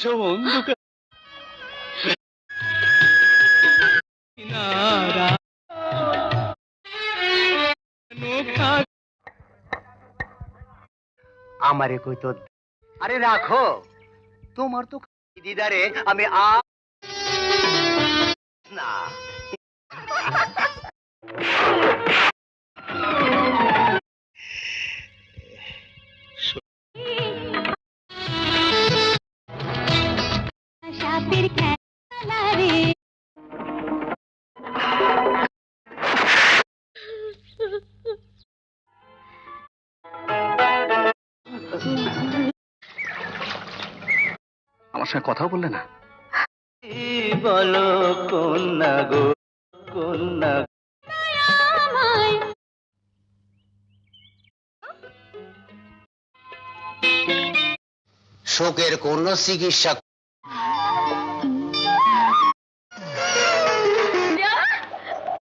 সব অন্ধকার আমারে কই তো আরে রাখো তোমার তো দিদারে আমি না আমার সঙ্গে কথাও বললে না বলো কন্যা গো কন্যা শোকের কোন চিকিৎসা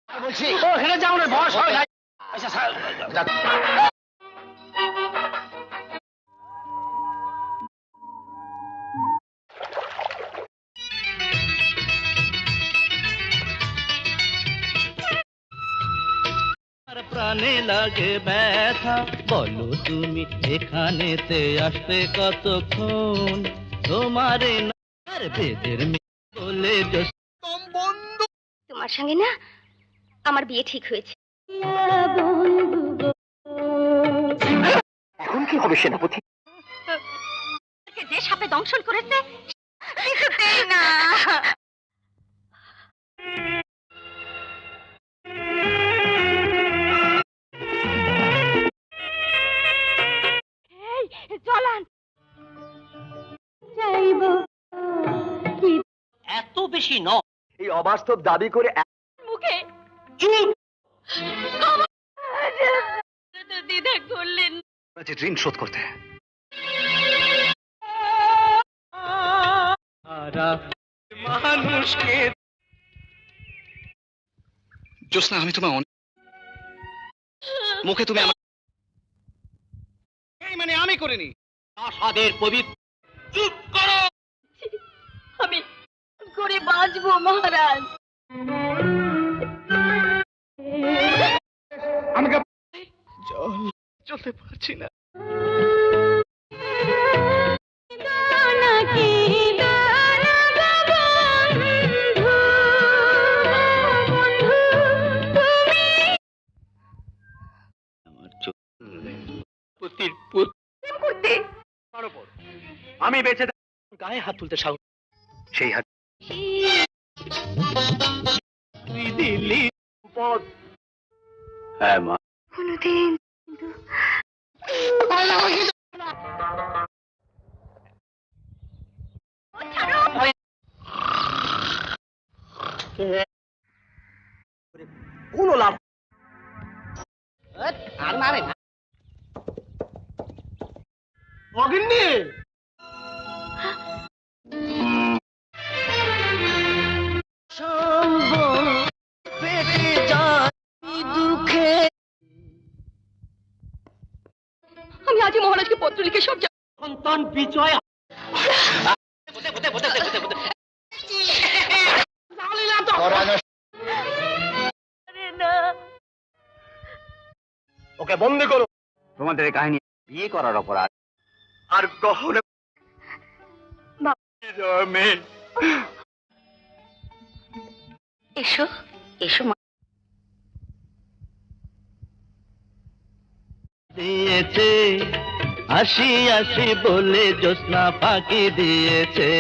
বলছি ওখানে যাও না বস হয় আচ্ছা স্যার প্রাণে লাগে ব্যথা বলো তুমি এখানেতে আসতে কতক্ষণ তোমারে আর বেদের বলে তোমার সঙ্গে না আমার বিয়ে ঠিক হয়েছে। এখন কি হবে সেনাপতি যে সাপে দংশন করেছে কিছুতেই না। চলান এত বেশি ন এই অবাস্তব দাবি করে মুখে দ্বিধা করলেন ঋণ শোধ করতে মানুষকে জ্যোৎস্না আমি তোমার মুখে তুমি আমার মানে আমি করিনি আশাদের পবিত্র চুপ করো আমি করে বাঁচবো মহারাজ। আমাকে চলতে পারছি না আমি বেঁচে গায়ে হাত তুলতে সাহস সেই হাত তুই দিলি পদ হ্যাঁ মা কোনদিন কোনো লাভ আর মারে অগিন্নি আমি আজই মহারাজকে পত্র লিখে সব সন্তান বিজয় ওকে বন্দি করো তোমাদের এই কাহিনী বিয়ে করার অপরাধ আর গহনে এসো এসো দিয়েছে আসি আসি বলে জ্যোৎস্না ফাঁকি দিয়েছে।